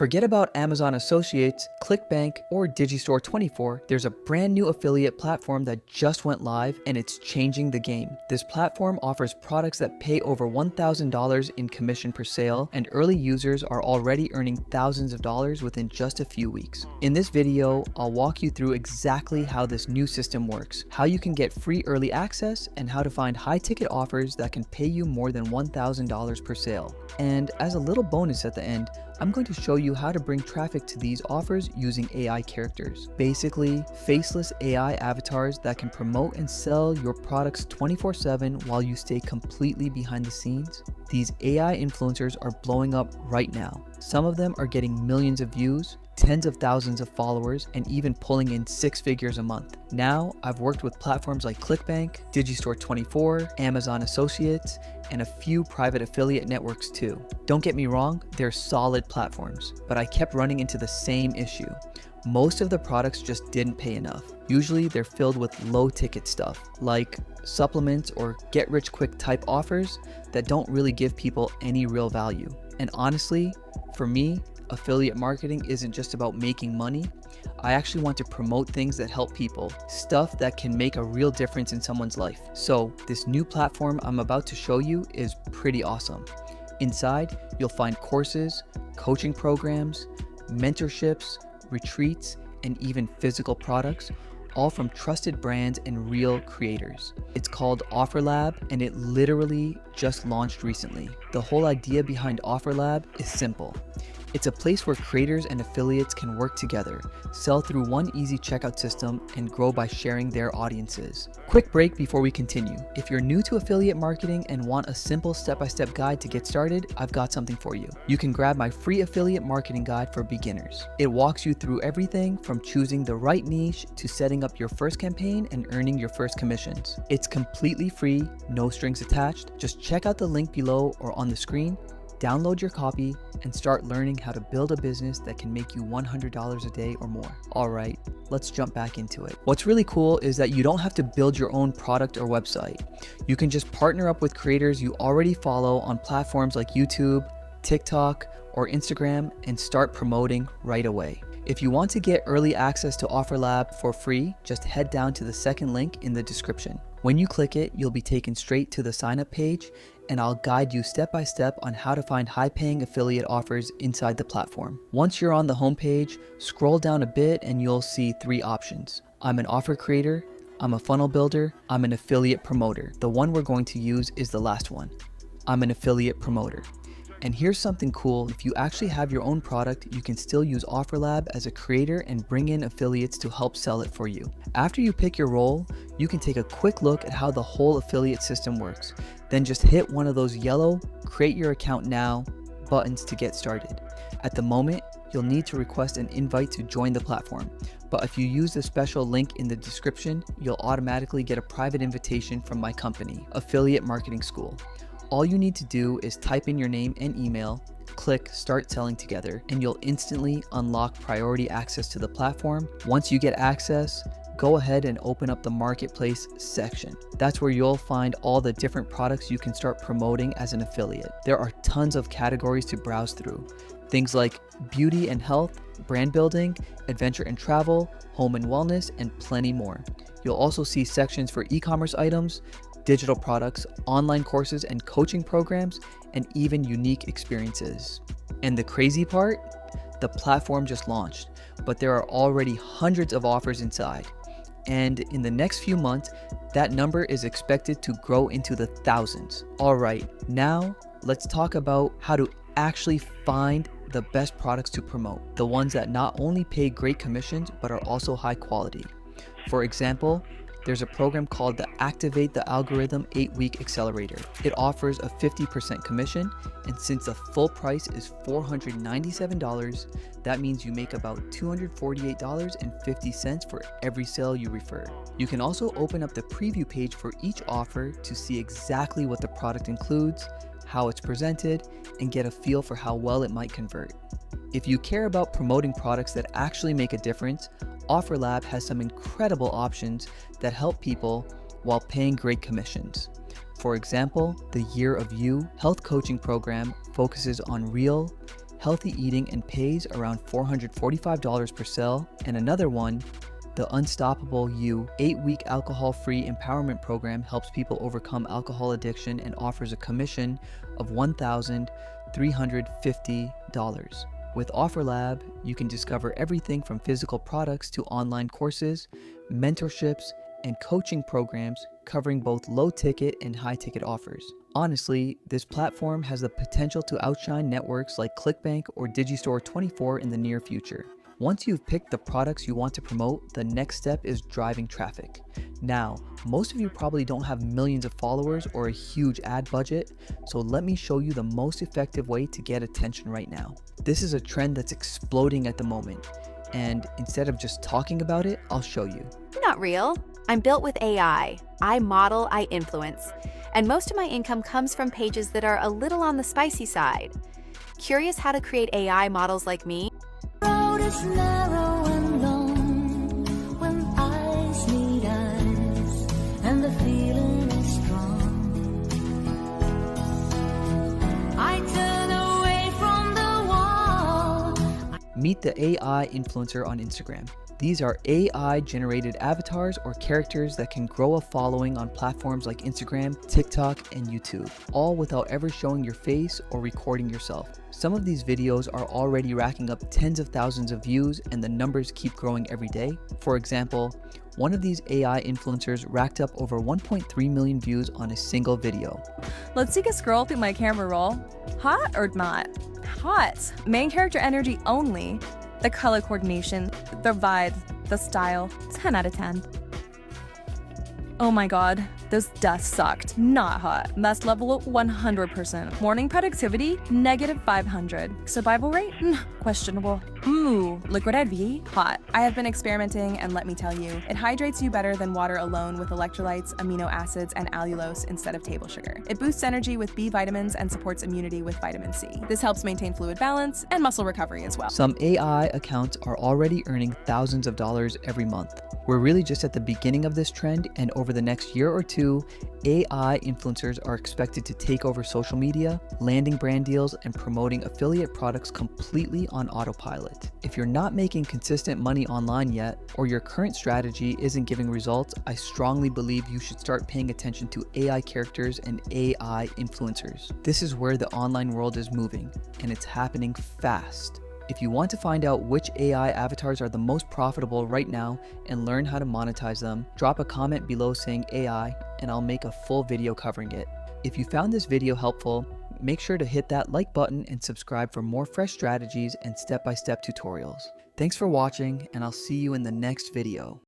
Forget about Amazon Associates, ClickBank, or Digistore24. There's a brand new affiliate platform that just went live and it's changing the game. This platform offers products that pay over $1,000 in commission per sale, and early users are already earning thousands of dollars within just a few weeks. In this video, I'll walk you through exactly how this new system works, how you can get free early access, and how to find high-ticket offers that can pay you more than $1,000 per sale. And as a little bonus at the end, I'm going to show you how to bring traffic to these offers using AI characters. Basically, faceless AI avatars that can promote and sell your products 24/7 while you stay completely behind the scenes. These AI influencers are blowing up right now. Some of them are getting millions of views, tens of thousands of followers, and even pulling in 6 figures a month. Now, I've worked with platforms like ClickBank, Digistore24, Amazon Associates, and a few private affiliate networks too. Don't get me wrong, they're solid platforms, but I kept running into the same issue. Most of the products just didn't pay enough. Usually they're filled with low ticket stuff, like supplements or get-rich-quick type offers that don't really give people any real value. And honestly, for me, affiliate marketing isn't just about making money. I actually want to promote things that help people, stuff that can make a real difference in someone's life. So this new platform I'm about to show you is pretty awesome. Inside, you'll find courses, coaching programs, mentorships, retreats, and even physical products, all from trusted brands and real creators. It's called OfferLab, and it literally just launched recently. The whole idea behind OfferLab is simple. It's a place where creators and affiliates can work together, sell through one easy checkout system, and grow by sharing their audiences. Quick break before we continue. If you're new to affiliate marketing and want a simple step-by-step guide to get started, I've got something for you. You can grab my free affiliate marketing guide for beginners. It walks you through everything from choosing the right niche to setting up your first campaign and earning your first commissions. It's completely free, no strings attached. Just check out the link below or on the screen, download your copy, and start learning how to build a business that can make you $100 a day or more. All right, let's jump back into it. What's really cool is that you don't have to build your own product or website. You can just partner up with creators you already follow on platforms like YouTube, TikTok, or Instagram and start promoting right away. If you want to get early access to OfferLab for free, just head down to the second link in the description. When you click it, you'll be taken straight to the sign up page, and I'll guide you step by step on how to find high-paying affiliate offers inside the platform. Once you're on the homepage, scroll down a bit and you'll see 3 options. I'm an offer creator, I'm a funnel builder, I'm an affiliate promoter. The one we're going to use is the last one. I'm an affiliate promoter. And here's something cool, if you actually have your own product, you can still use OfferLab as a creator and bring in affiliates to help sell it for you. After you pick your role, you can take a quick look at how the whole affiliate system works. Then just hit one of those yellow "Create Your Account Now" buttons to get started. At the moment, you'll need to request an invite to join the platform, but if you use the special link in the description, you'll automatically get a private invitation from my company, Affiliate Marketing School. All you need to do is type in your name and email, click Start Selling Together, and you'll instantly unlock priority access to the platform. Once you get access, go ahead and open up the marketplace section. That's where you'll find all the different products you can start promoting as an affiliate. There are tons of categories to browse through. Things like beauty and health, brand building, adventure and travel, home and wellness, and plenty more. You'll also see sections for e-commerce items, digital products, online courses and coaching programs, and even unique experiences. And the crazy part? The platform just launched, but there are already hundreds of offers inside. And in the next few months, that number is expected to grow into the thousands. All right, now let's talk about how to actually find the best products to promote, the ones that not only pay great commissions, but are also high quality. For example, there's a program called the Activate the Algorithm 8-Week Accelerator. It offers a 50% commission, and since the full price is $497, that means you make about $248.50 for every sale you refer. You can also open up the preview page for each offer to see exactly what the product includes, how it's presented, and get a feel for how well it might convert. If you care about promoting products that actually make a difference, OfferLab has some incredible options that help people while paying great commissions. For example, the Year of You health coaching program focuses on real, healthy eating and pays around $445 per sale, and another one, the Unstoppable You 8-week alcohol-free empowerment program helps people overcome alcohol addiction and offers a commission of $1,350. With OfferLab, you can discover everything from physical products to online courses, mentorships, and coaching programs covering both low-ticket and high-ticket offers. Honestly, this platform has the potential to outshine networks like ClickBank or Digistore24 in the near future. Once you've picked the products you want to promote, the next step is driving traffic. Now, most of you probably don't have millions of followers or a huge ad budget, so let me show you the most effective way to get attention right now. This is a trend that's exploding at the moment, and instead of just talking about it, I'll show you. Not real. I'm built with AI. I model, I influence. And most of my income comes from pages that are a little on the spicy side. Curious how to create AI models like me? Is narrow and long when eyes meet eyes and the feeling is strong. I turn away from the wall. Meet the AI influencer on Instagram. These are AI-generated avatars or characters that can grow a following on platforms like Instagram, TikTok, and YouTube, all without ever showing your face or recording yourself. Some of these videos are already racking up tens of thousands of views, and the numbers keep growing every day. For example, one of these AI influencers racked up over 1.3 million views on a single video. Let's take a scroll through my camera roll. Hot or not? Hot. Main character energy only. The color coordination, the vibe, the style, 10 out of 10. Oh my god, this dust sucked. Not hot. Best level 100%. Morning productivity, -500. Survival rate, questionable. Ooh, liquid IV, hot. I have been experimenting, and let me tell you, it hydrates you better than water alone with electrolytes, amino acids, and allulose instead of table sugar. It boosts energy with B vitamins and supports immunity with vitamin C. This helps maintain fluid balance and muscle recovery as well. Some AI accounts are already earning thousands of dollars every month. We're really just at the beginning of this trend, and over the next year or two, AI influencers are expected to take over social media, landing brand deals, and promoting affiliate products completely on autopilot. If you're not making consistent money online yet, or your current strategy isn't giving results, I strongly believe you should start paying attention to AI characters and AI influencers. This is where the online world is moving, and it's happening fast. If you want to find out which AI avatars are the most profitable right now and learn how to monetize them, drop a comment below saying AI, and I'll make a full video covering it. If you found this video helpful, make sure to hit that like button and subscribe for more fresh strategies and step-by-step tutorials. Thanks for watching, and I'll see you in the next video.